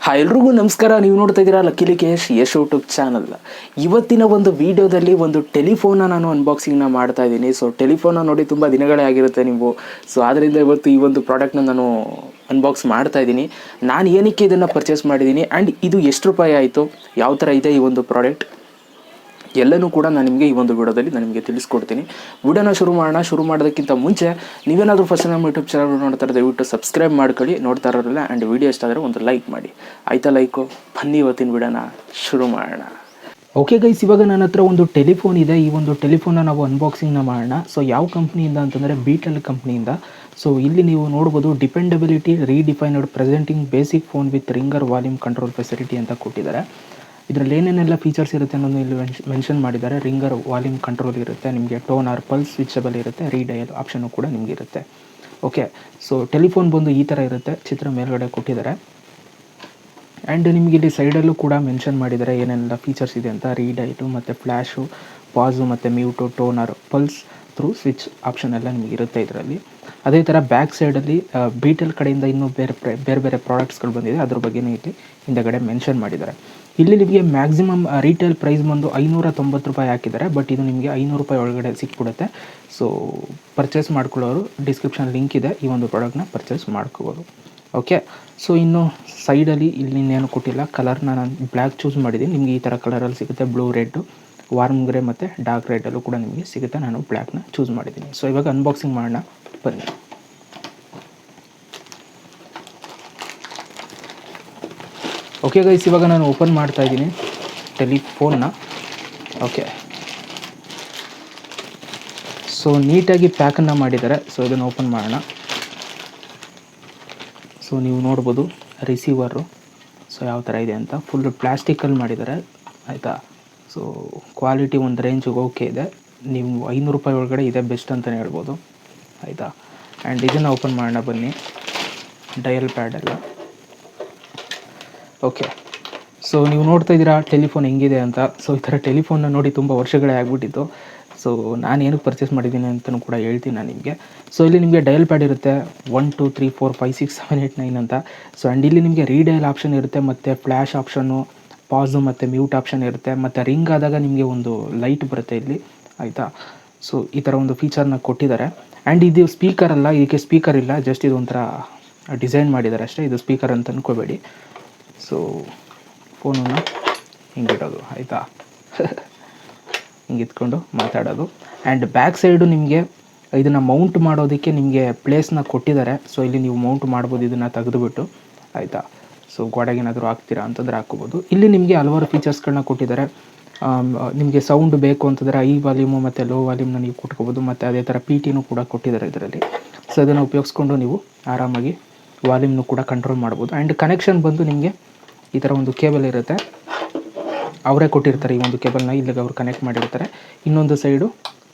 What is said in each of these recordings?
Hi ಎಲ್ರಿಗೂ ನಮಸ್ಕಾರ. ನೀವು ನೋಡ್ತಾ ಇದ್ದೀರಾ ಲಕ್ಕೇಶ್ ಯಶ್ ಯೂಟ್ಯೂಬ್ ಚಾನಲ್. ಇವತ್ತಿನ ಒಂದು ವಿಡಿಯೋದಲ್ಲಿ ಒಂದು ಟೆಲಿಫೋನ್ನ ನಾನು ಅನ್ಬಾಕ್ಸಿಂಗ್ನ ಮಾಡ್ತಾ ಇದ್ದೀನಿ. ಸೊ ಟೆಲಿಫೋನ್ನ ನೋಡಿ ತುಂಬ ದಿನಗಳೇ ಆಗಿರುತ್ತೆ ನೀವು. ಸೊ ಆದ್ದರಿಂದ ಇವತ್ತು ಈ ಒಂದು ಪ್ರಾಡಕ್ಟ್ನ ನಾನು ಅನ್ಬಾಕ್ಸ್ ಮಾಡ್ತಾ ಇದ್ದೀನಿ. ನಾನು ಏನಕ್ಕೆ ಇದನ್ನು ಪರ್ಚೇಸ್ ಮಾಡಿದ್ದೀನಿ ಆ್ಯಂಡ್ ಇದು ಎಷ್ಟು ರೂಪಾಯಿ ಆಯಿತು, ಯಾವ ಥರ ಇದೆ ಈ ಒಂದು ಪ್ರಾಡಕ್ಟ್ ಎಲ್ಲನೂ ಕೂಡ ನಾನು ನಿಮಗೆ ಈ ಒಂದು ವಿಡಿಯೋದಲ್ಲಿ ನಾನು ನಿಮಗೆ ತಿಳಿಸ್ಕೊಡ್ತೀನಿ. ವಿಡಿಯೋನ ಶುರು ಮಾಡೋದಕ್ಕಿಂತ ಮುಂಚೆ ನೀವೇನಾದರೂ ಫಸ್ಟ್ ನಮ್ಮ ಯೂಟ್ಯೂಬ್ ಚಾನಲ್ ನೋಡ್ತಾ ಇರೋದು ದಯವಿಟ್ಟು ಸಬ್ಸ್ಕ್ರೈಬ್ ಮಾಡ್ಕೊಳ್ಳಿ, ನೋಡ್ತಾ ಇರೋಲ್ಲ. ಆ್ಯಂಡ್ ವಿಡಿಯೋ ಇಷ್ಟ ಆದರೆ ಒಂದು ಲೈಕ್ ಮಾಡಿ, ಆಯಿತಾ? ಲೈಕು ಬನ್ನಿ ಇವತ್ತಿನ ವಿಡಿಯೋನ ಶುರು ಮಾಡೋಣ. ಓಕೆ ಗೈಸ್, ಇವಾಗ ನನ್ನ ಹತ್ರ ಒಂದು ಟೆಲಿಫೋನ್ ಇದೆ. ಈ ಒಂದು ಟೆಲಿಫೋನ್ನ ನಾವು ಅನ್ಬಾಕ್ಸಿಂಗ್ನ ಮಾಡೋಣ. ಸೊ ಯಾವ ಕಂಪ್ನಿಯಿಂದ ಅಂತಂದರೆ ಬೀಟಲ್ ಕಂಪ್ನಿಯಿಂದ. ಸೊ ಇಲ್ಲಿ ನೀವು ನೋಡ್ಬೋದು dependability redefined presenting basic phone with ringer volume control facility ಅಂತ ಕೊಟ್ಟಿದ್ದಾರೆ. ಇದರಲ್ಲಿ ಏನೇನೆಲ್ಲ ಫೀಚರ್ಸ್ ಇರುತ್ತೆ ಅನ್ನೋದು ಇಲ್ಲಿ ಮೆನ್ಷನ್ ಮಾಡಿದ್ದಾರೆ. ರಿಂಗರ್ ವಾಲ್ಯೂಮ್ ಕಂಟ್ರೋಲ್ ಇರುತ್ತೆ, ನಿಮಗೆ ಟೋನ್ ಆರ್ ಪಲ್ಸ್ ಸ್ವಿಚಬಲ್ ಇರುತ್ತೆ, ರೀಡಯಲ್ ಆಪ್ಷನ್ನು ಕೂಡ ನಿಮಗೆ ಇರುತ್ತೆ. ಓಕೆ, ಸೊ ಟೆಲಿಫೋನ್ ಬಂದು ಈ ಥರ ಇರುತ್ತೆ, ಚಿತ್ರ ಮೇಲ್ಗಡೆ ಕೊಟ್ಟಿದ್ದಾರೆ. ಆ್ಯಂಡ್ ನಿಮಗೆ ಇಲ್ಲಿ ಸೈಡಲ್ಲೂ ಕೂಡ ಮೆನ್ಷನ್ ಮಾಡಿದ್ದಾರೆ ಏನೆಲ್ಲ ಫೀಚರ್ಸ್ ಇದೆ ಅಂತ. ರೀಡಯಲು ಮತ್ತು ಫ್ಲ್ಯಾಶು, ಪಾಸು ಮತ್ತು mute, tone or pulse through switch option ಎಲ್ಲ ನಿಮಗೆ ಇರುತ್ತೆ ಇದರಲ್ಲಿ. ಅದೇ ಥರ ಬ್ಯಾಕ್ ಸೈಡಲ್ಲಿ ಬೀಟಲ್ ಕಡೆಯಿಂದ ಇನ್ನೂ ಬೇರೆ ಬೇರೆ ಪ್ರಾಡಕ್ಟ್ಸ್ಗಳು ಬಂದಿದೆ, ಅದ್ರ ಬಗ್ಗೆನೇ ಇಲ್ಲಿ ಹಿಂದಗಡೆ ಮೆನ್ಷನ್ ಮಾಡಿದ್ದಾರೆ. ಇಲ್ಲಿ ನಿಮಗೆ ಮ್ಯಾಕ್ಸಿಮಮ್ ರೀಟೇಲ್ ಪ್ರೈಸ್ ಬಂದು 590 ರೂಪಾಯಿ ಹಾಕಿದ್ದಾರೆ. ಬಟ್ ಇದು ನಿಮಗೆ 500 ರೂಪಾಯಿ ಒಳಗಡೆ ಸಿಕ್ಬಿಡುತ್ತೆ. ಸೊ ಪರ್ಚೇಸ್ ಮಾಡ್ಕೊಳ್ಳೋರು ಡಿಸ್ಕ್ರಿಪ್ಷನ್ ಲಿಂಕ್ ಇದೆ, ಈ ಒಂದು ಪ್ರಾಡಕ್ಟ್ನ ಪರ್ಚೇಸ್ ಮಾಡ್ಕೋಬೋದು. ಓಕೆ, ಸೊ ಇನ್ನು ಸೈಡಲ್ಲಿ ಇಲ್ಲಿ ಇನ್ನೇನು ಕೊಟ್ಟಿಲ್ಲ. ಕಲರ್ನ ನಾನು ಬ್ಲ್ಯಾಕ್ ಚೂಸ್ ಮಾಡಿದ್ದೀನಿ. ನಿಮಗೆ ಈ ಥರ ಕಲರಲ್ಲಿ ಸಿಗುತ್ತೆ, ಬ್ಲೂ, ರೆಡ್ಡು, ವಾರ್ಮ್ ಗ್ರೇ ಮತ್ತು ಡಾರ್ಕ್ ರೆಡ್ಡಲ್ಲೂ ಕೂಡ ನಿಮಗೆ ಸಿಗುತ್ತೆ. ನಾನು ಬ್ಲ್ಯಾಕ್ನ ಚೂಸ್ ಮಾಡಿದ್ದೀನಿ. ಸೊ ಇವಾಗ ಅನ್ಬಾಕ್ಸಿಂಗ್ ಮಾಡೋಣ ಬನ್ನಿ. ಓಕೆ ಗೈಸ್, ಇವಾಗ ನಾನು ಓಪನ್ ಮಾಡ್ತಾ ಇದ್ದೀನಿ ಟೆಲಿಫೋನ್ನ. ಓಕೆ, ಸೊ ನೀಟಾಗಿ ಪ್ಯಾಕನ್ನು ಮಾಡಿದ್ದಾರೆ. ಸೊ ಇದನ್ನು ಓಪನ್ ಮಾಡೋಣ. ಸೊ ನೀವು ನೋಡ್ಬೋದು ರಿಸೀವರು ಸೊ ಯಾವ ಥರ ಇದೆ ಅಂತ. ಫುಲ್ ಪ್ಲ್ಯಾಸ್ಟಿಕಲ್ಲಿ ಮಾಡಿದ್ದಾರೆ, ಆಯಿತಾ? ಸೊ ಕ್ವಾಲಿಟಿ ಒಂದು ರೇಂಜಿಗೆ ಓಕೆ ಇದೆ. ನೀವು 500 ರೂಪಾಯಿ ಒಳಗಡೆ ಇದೆ ಬೆಸ್ಟ್ ಅಂತಲೇ ಹೇಳ್ಬೋದು, ಆಯಿತಾ? ಆ್ಯಂಡ್ ಇದನ್ನು ಓಪನ್ ಮಾಡೋಣ ಬನ್ನಿ. Dial ಪ್ಯಾಡೆಲ್ಲ okay. ಸೊ ನೀವು ನೋಡ್ತಾ ಇದ್ದೀರಾ ಟೆಲಿಫೋನ್ ಹೆಂಗಿದೆ ಅಂತ. ಸೊ ಈ ಥರ ಟೆಲಿಫೋನ್ನ ನೋಡಿ ತುಂಬ ವರ್ಷಗಳೇ ಆಗಿಬಿಟ್ಟಿತ್ತು. ಸೊ ನಾನು ಏನಕ್ಕೆ ಪರ್ಚೇಸ್ ಮಾಡಿದ್ದೀನಿ ಅಂತಲೂ ಕೂಡ ಹೇಳ್ತೀನಿ ನಾನು ನಿಮಗೆ. ಸೊ ಇಲ್ಲಿ ನಿಮಗೆ ಡಯಲ್ ಪ್ಯಾಡ್ ಇರುತ್ತೆ, 1 2 3 4 5 6 7 8 9 ಅಂತ. ಸೊ ಆ್ಯಂಡ್ ಇಲ್ಲಿ ನಿಮಗೆ ರೀಡಯಲ್ ಆಪ್ಷನ್ ಇರುತ್ತೆ, ಮತ್ತು ಫ್ಲ್ಯಾಶ್ ಆಪ್ಷನ್ನು, ಪಾಸು ಮತ್ತು ಮ್ಯೂಟ್ ಆಪ್ಷನ್ ಇರುತ್ತೆ, ಮತ್ತು ರಿಂಗ್ ಆದಾಗ ನಿಮಗೆ ಒಂದು ಲೈಟ್ ಬರುತ್ತೆ ಇಲ್ಲಿ, ಆಯಿತಾ? ಸೊ ಈ ಥರ ಒಂದು ಫೀಚರ್ನ ಕೊಟ್ಟಿದ್ದಾರೆ. ಆ್ಯಂಡ್ ಇದು ಸ್ಪೀಕರ್ ಅಲ್ಲ, ಇದಕ್ಕೆ ಸ್ಪೀಕರ್ ಇಲ್ಲ, ಜಸ್ಟ್ ಇದು ಒಂಥರ ಡಿಸೈನ್ ಮಾಡಿದ್ದಾರೆ ಅಷ್ಟೇ. ಇದು ಸ್ಪೀಕರ್ ಅಂತ ಅಂದ್ಕೋಬೇಡಿ. ಸೊ ಫೋನನ್ನು ಹಿಂಗಿಡೋದು, ಆಯಿತಾ? ಹಿಂಗಿತ್ಕೊಂಡು ಮಾತಾಡೋದು. ಆ್ಯಂಡ್ ಬ್ಯಾಕ್ ಸೈಡು ನಿಮಗೆ ಇದನ್ನು ಮೌಂಟ್ ಮಾಡೋದಕ್ಕೆ ನಿಮಗೆ ಪ್ಲೇಸ್ನ ಕೊಟ್ಟಿದ್ದಾರೆ. ಸೊ ಇಲ್ಲಿ ನೀವು ಮೌಂಟ್ ಮಾಡ್ಬೋದು ಇದನ್ನು ತೆಗೆದುಬಿಟ್ಟು, ಆಯಿತಾ? ಸೊ ಗೋಡೆಗೇನಾದರೂ ಹಾಕ್ತೀರಾ ಅಂತಂದರೆ ಹಾಕ್ಕೋಬೋದು. ಇಲ್ಲಿ ನಿಮಗೆ ಹಲವಾರು ಫೀಚರ್ಸ್ಗಳನ್ನ ಕೊಟ್ಟಿದ್ದಾರೆ. ನಿಮಗೆ ಸೌಂಡ್ ಬೇಕು ಅಂತಂದರೆ ಹೈ ವಾಲ್ಯೂಮು ಮತ್ತು ಲೋ ವಾಲ್ಯೂಮ್ನ ನೀವು ಕೊಟ್ಕೋಬೋದು. ಮತ್ತು ಅದೇ ಥರ PT ಕೂಡ ಕೊಟ್ಟಿದ್ದಾರೆ ಇದರಲ್ಲಿ. ಸೊ ಅದನ್ನು ಉಪಯೋಗಿಸ್ಕೊಂಡು ನೀವು ಆರಾಮಾಗಿ ವಾಲ್ಯೂಮ್ನು ಕೂಡ ಕಂಟ್ರೋಲ್ ಮಾಡ್ಬೋದು. ಆ್ಯಂಡ್ ಕನೆಕ್ಷನ್ ಬಂದು ನಿಮಗೆ ಈ ಥರ ಒಂದು ಕೇಬಲ್ ಇರುತ್ತೆ, ಅವರೇ ಕೊಟ್ಟಿರ್ತಾರೆ ಈ ಒಂದು ಕೇಬಲ್ನ, ಇಲ್ಲಿಗೆ ಅವ್ರು ಕನೆಕ್ಟ್ ಮಾಡಿರ್ತಾರೆ. ಇನ್ನೊಂದು ಸೈಡು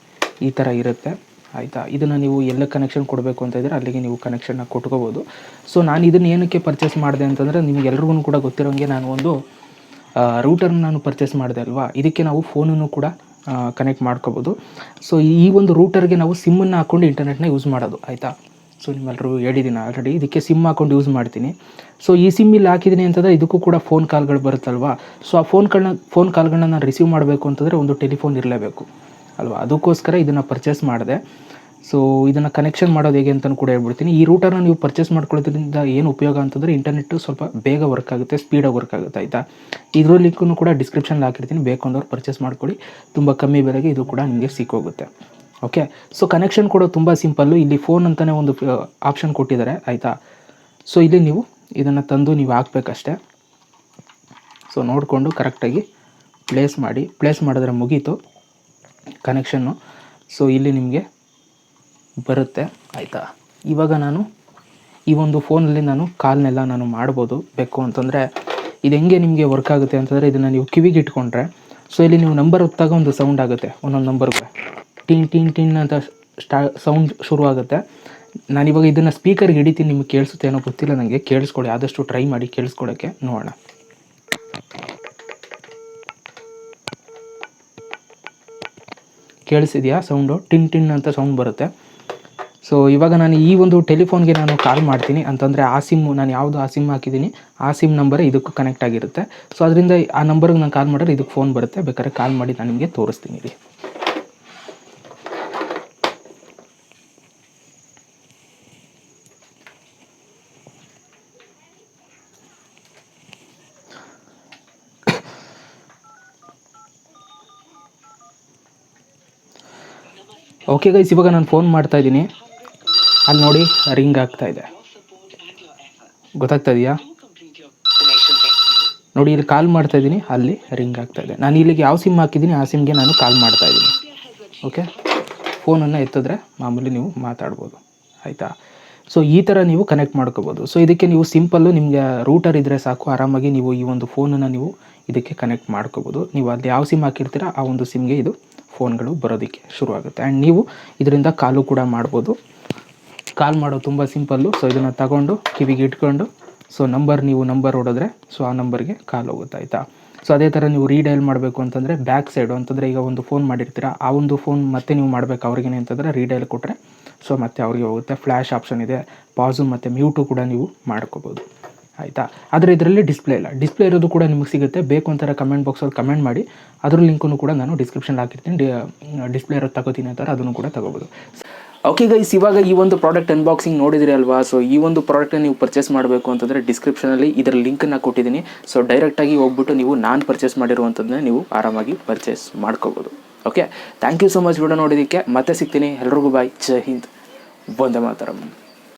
ಈ ಥರ ಇರುತ್ತೆ, ಆಯಿತಾ? ಇದನ್ನು ನೀವು ಎಲ್ಲ ಕನೆಕ್ಷನ್ ಕೊಡಬೇಕು ಅಂತ ಇದ್ದರೆ ಅಲ್ಲಿಗೆ ನೀವು ಕನೆಕ್ಷನ್ನ ಕೊಟ್ಕೋಬೋದು. ಸೊ ನಾನು ಇದನ್ನು ಏನಕ್ಕೆ ಪರ್ಚೇಸ್ ಮಾಡಿದೆ ಅಂತಂದರೆ, ನಿಮಗೆಲ್ರಿಗೂ ಕೂಡ ಗೊತ್ತಿರೋಂಗೆ ನಾನು ಒಂದು ರೂಟರ್ನ ನಾನು ಪರ್ಚೇಸ್ ಮಾಡಿದೆ ಅಲ್ವಾ. ಇದಕ್ಕೆ ನಾವು ಫೋನನ್ನು ಕೂಡ ಕನೆಕ್ಟ್ ಮಾಡ್ಕೋಬೋದು. ಸೊ ಈ ಒಂದು ರೂಟರ್ಗೆ ನಾವು ಸಿಮ್ಮನ್ನು ಹಾಕ್ಕೊಂಡು ಇಂಟರ್ನೆಟ್ನ ಯೂಸ್ ಮಾಡೋದು, ಆಯಿತಾ? ಸೊ ನಿಮ್ಮೆಲ್ಲರೂ ಹೇಳಿದ್ದೀನಿ ಆಲ್ರೆಡಿ, ಇದಕ್ಕೆ ಸಿಮ್ ಹಾಕ್ಕೊಂಡು ಯೂಸ್ ಮಾಡ್ತೀನಿ. ಸೊ ಈ ಸಿಮ್ ಇಲ್ಲಿ ಹಾಕಿದ್ದೀನಿ ಅಂತಂದರೆ ಇದಕ್ಕೂ ಕೂಡ ಫೋನ್ ಕಾಲ್ಗಳು ಬರುತ್ತಲ್ವಾ. ಸೊ ಆ ಫೋನ್ ಕಾಲ್ಗಳನ್ನ ನಾನು ರಿಸೀವ್ ಮಾಡಬೇಕು ಅಂತಂದರೆ ಒಂದು ಟೆಲಿಫೋನ್ ಇರಲೇಬೇಕು ಅಲ್ವಾ. ಅದಕ್ಕೋಸ್ಕರ ಇದನ್ನು ಪರ್ಚೇಸ್ ಮಾಡಿದೆ. ಸೊ ಇದನ್ನು ಕನೆಕ್ಷನ್ ಮಾಡೋದು ಹೇಗೆ ಅಂತಲೂ ಕೂಡ ಹೇಳ್ಬಿಡ್ತೀನಿ. ಈ ರೂಟರ್ನ ನೀವು ಪರ್ಚೇಸ್ ಮಾಡ್ಕೊಳ್ಳೋದ್ರಿಂದ ಏನು ಉಪಯೋಗ ಅಂತಂದರೆ, ಇಂಟರ್ನೆಟ್ಟು ಸ್ವಲ್ಪ ಬೇಗ ವರ್ಕ್ ಆಗುತ್ತೆ, ಸ್ಪೀಡಾಗಿ ವರ್ಕ್ ಆಗುತ್ತೆ, ಆಯಿತಾ? ಇದ್ರ ಲಿಂಕನ್ನು ಕೂಡ ಡಿಸ್ಕ್ರಿಪ್ಷನ್ಲ್ಲಿ ಹಾಕಿರ್ತೀನಿ, ಬೇಕು ಅಂದವ್ರು ಪರ್ಚೇಸ್ ಮಾಡ್ಕೊಳ್ಳಿ. ತುಂಬ ಕಮ್ಮಿ ಬೆಲೆಗೆ ಇದು ಕೂಡ ನಿಮಗೆ ಸಿಕ್ಕೋಗುತ್ತೆ. ಓಕೆ, ಸೊ ಕನೆಕ್ಷನ್ ಕೊಡೋದು ತುಂಬ ಸಿಂಪಲ್ಲು. ಇಲ್ಲಿ ಫೋನ್ ಅಂತಲೇ ಒಂದು ಆಪ್ಷನ್ ಕೊಟ್ಟಿದ್ದಾರೆ, ಆಯಿತಾ? ಸೊ ಇಲ್ಲಿ ನೀವು ಇದನ್ನು ತಂದು ನೀವು ಹಾಕಬೇಕಷ್ಟೆ. ಸೊ ನೋಡಿಕೊಂಡು ಕರೆಕ್ಟಾಗಿ ಪ್ಲೇಸ್ ಮಾಡಿದ್ರೆ ಮುಗೀತು ಕನೆಕ್ಷನ್ನು. ಸೊ ಇಲ್ಲಿ ನಿಮಗೆ ಬರುತ್ತೆ, ಆಯಿತಾ? ಇವಾಗ ನಾನು ಈ ಒಂದು ಫೋನಲ್ಲಿ ಕಾಲ್ನೆಲ್ಲ ನಾನು ಮಾಡ್ಬೋದು. ಬೇಕು ಅಂತಂದರೆ ಇದು ಹೆಂಗೆ ನಿಮಗೆ ವರ್ಕ್ ಆಗುತ್ತೆ ಅಂತಂದರೆ, ಇದನ್ನು ನೀವು ಕಿವಿಗೆ ಇಟ್ಕೊಂಡ್ರೆ, ಸೊ ಇಲ್ಲಿ ನೀವು ನಂಬರ್ ಹೊತ್ತಾಗ ಒಂದು ಸೌಂಡ್ ಆಗುತ್ತೆ, ಒಂದೊಂದು ನಂಬರ್ಗೆ ಟಿನ್ ಟಿನ್ ಟಿನ್ ಅಂತ ಸೌಂಡ್ ಶುರು ಆಗುತ್ತೆ. ನಾನಿವಾಗ ಇದನ್ನು ಸ್ಪೀಕರ್ಗೆ ಹಿಡಿತೀನಿ, ನಿಮಗೆ ಕೇಳಿಸುತ್ತೆ ಏನೋ ಗೊತ್ತಿಲ್ಲ ನನಗೆ. ಕೇಳಿಸ್ಕೊಳ್ಳಿ, ಆದಷ್ಟು ಟ್ರೈ ಮಾಡಿ ಕೇಳಿಸ್ಕೊಳ್ಳೋಕ್ಕೆ ನೋಡೋಣ. ಕೇಳಿಸಿದೆಯಾ ಸೌಂಡು? ಟಿನ್ ಟಿನ್ ಅಂತ ಸೌಂಡ್ ಬರುತ್ತೆ. ಸೊ ಇವಾಗ ನಾನು ಈ ಒಂದು ಟೆಲಿಫೋನ್ಗೆ ನಾನು ಕಾಲ್ ಮಾಡ್ತೀನಿ ಅಂತಂದರೆ ಆ ಸಿಮ್ಮು ನಾನು ಯಾವುದು ಆ ಸಿಮ್ ಹಾಕಿದ್ದೀನಿ ಆ ಸಿಮ್ ನಂಬರೇ ಇದಕ್ಕೂ ಕನೆಕ್ಟ್ ಆಗಿರುತ್ತೆ. ಸೊ ಅದರಿಂದ ಆ ನಂಬರ್ಗೆ ನಾನು ಕಾಲ್ ಮಾಡಿದ್ರೆ ಇದಕ್ಕೆ ಫೋನ್ ಬರುತ್ತೆ. ಬೇಕಾದ್ರೆ ಕಾಲ್ ಮಾಡಿ ನಾನು ನಿಮಗೆ ತೋರಿಸ್ತೀನಿ ರೀ. ಓಕೆ ಗೈಸ್, ಇವಾಗ ನಾನು ಫೋನ್ ಮಾಡ್ತಾಯಿದ್ದೀನಿ. ಅಲ್ಲಿ ನೋಡಿ ರಿಂಗ್ ಆಗ್ತಾಯಿದೆ, ಗೊತ್ತಾಗ್ತಾ ಇದೆಯಾ? ನೋಡಿ ಇಲ್ಲಿ ಕಾಲ್ ಮಾಡ್ತಾಯಿದ್ದೀನಿ, ಅಲ್ಲಿ ರಿಂಗ್ ಆಗ್ತಾಯಿದೆ. ನಾನು ಇಲ್ಲಿಗೆ ಯಾವ ಸಿಮ್ ಹಾಕಿದ್ದೀನಿ ಆ ಸಿಮ್ಗೆ ನಾನು ಕಾಲ್ ಮಾಡ್ತಾಯಿದ್ದೀನಿ. ಓಕೆ, ಫೋನನ್ನು ಎತ್ತಿದ್ರೆ ಮಾಮೂಲಿ ನೀವು ಮಾತಾಡ್ಬೋದು, ಆಯಿತಾ? ಸೊ ಈ ಥರ ನೀವು ಕನೆಕ್ಟ್ ಮಾಡ್ಕೋಬೋದು. ಸೊ ಇದಕ್ಕೆ ನೀವು ಸಿಂಪಲ್ಲು ನಿಮಗೆ ರೂಟರ್ ಇದ್ದರೆ ಸಾಕು, ಆರಾಮಾಗಿ ನೀವು ಈ ಒಂದು ಫೋನನ್ನು ನೀವು ಇದಕ್ಕೆ ಕನೆಕ್ಟ್ ಮಾಡ್ಕೋಬೋದು. ನೀವು ಅಲ್ಲಿ ಯಾವ ಸಿಮ್ ಹಾಕಿರ್ತೀರ ಆ ಒಂದು ಸಿಮ್ಗೆ ಇದು ಫೋನ್ಗಳು ಬರೋದಕ್ಕೆ ಶುರುವಾಗುತ್ತೆ. ಆ್ಯಂಡ್ ನೀವು ಇದರಿಂದ ಕಾಲು ಕೂಡ ಮಾಡ್ಬೋದು. ಕಾಲ್ ಮಾಡೋದು ತುಂಬ ಸಿಂಪಲ್ಲು. ಸೊ ಇದನ್ನು ತಗೊಂಡು ಕಿವಿಗೆ ಇಟ್ಕೊಂಡು ಸೊ ನೀವು ನಂಬರ್ ಹೊಡೆದ್ರೆ ಸೊ ಆ ನಂಬರ್ಗೆ ಕಾಲ್ ಹೋಗುತ್ತೆ, ಆಯಿತಾ? ಸೊ ಅದೇ ಥರ ನೀವು ರೀಡೈಲ್ ಮಾಡಬೇಕು ಅಂತಂದರೆ ಬ್ಯಾಕ್ ಸೈಡು ಅಂತಂದರೆ ಈಗ ಒಂದು ಫೋನ್ ಮಾಡಿರ್ತೀರ, ಆ ಒಂದು ಫೋನ್ ಮತ್ತೆ ನೀವು ಮಾಡಬೇಕು ಅವ್ರಿಗೇನೆ ಅಂತಂದರೆ ರೀಡೈಲ್ ಕೊಟ್ಟರೆ ಸೊ ಮತ್ತೆ ಅವ್ರಿಗೆ ಹೋಗುತ್ತೆ. ಫ್ಲ್ಯಾಶ್ ಆಪ್ಷನ್ ಇದೆ, ಪಾಸು ಮತ್ತು ಮ್ಯೂಟು ಕೂಡ ನೀವು ಮಾಡ್ಕೋಬೋದು, ಆಯಿತಾ? ಆದರೆ ಇದರಲ್ಲಿ ಡಿಸ್ಪ್ಲೇ ಇಲ್ಲ. ಡಿಸ್ಪ್ಲೇ ಇರೋದು ಕೂಡ ನಿಮಗೆ ಸಿಗುತ್ತೆ. ಬೇಕು ಅಂತಾರೆ ಕಮೆಂಟ್ ಬಾಕ್ಸಲ್ಲಿ ಕಮೆಂಟ್ ಮಾಡಿ, ಅದ್ರ ಲಿಂಕನ್ನು ಕೂಡ ನಾನು ಡಿಸ್ಕ್ರಿಪ್ಷನ್ ಹಾಕಿರ್ತೀನಿ. ಡಿಸ್ಪ್ಲೇ ಇರೋದು ತಗೋತೀನಿ ಅಂತಾರೆ, ಅದನ್ನು ಕೂಡ ತಗೋಬೋದು. ಓಕೆ ಗೈಸ್, ಇವಾಗ ಈ ಒಂದು ಪ್ರಾಡಕ್ಟ್ ಅನ್ಬಾಕ್ಸಿಂಗ್ ನೋಡಿದ್ರಿ ಅಲ್ವಾ? ಸೊ ಈ ಒಂದು ಪ್ರಾಡಕ್ಟನ್ನು ನೀವು ಪರ್ಚೇಸ್ ಮಾಡಬೇಕು ಅಂತಂದರೆ ಡಿಸ್ಕ್ರಿಪ್ಷನಲ್ಲಿ ಇದರ ಲಿಂಕನ್ನು ಕೊಟ್ಟಿದ್ದೀನಿ. ಸೊ ಡೈರೆಕ್ಟಾಗಿ ಹೋಗ್ಬಿಟ್ಟು ನೀವು ನಾನು ಪರ್ಚೇಸ್ ಮಾಡಿರುವಂಥದ್ದನ್ನ ನೀವು ಆರಾಮಾಗಿ ಪರ್ಚೇಸ್ ಮಾಡ್ಕೋಬೋದು. Okay, thank you so much video ನೋಡೋದಕ್ಕೆ. ಮತ್ತೆ ಸಿಗ್ತೀನಿ. ಎಲ್ರಿಗೂ ಬಾಯ್, ಜೈ ಹಿಂದ್, ವಂದೇ ಮಾತರಂ.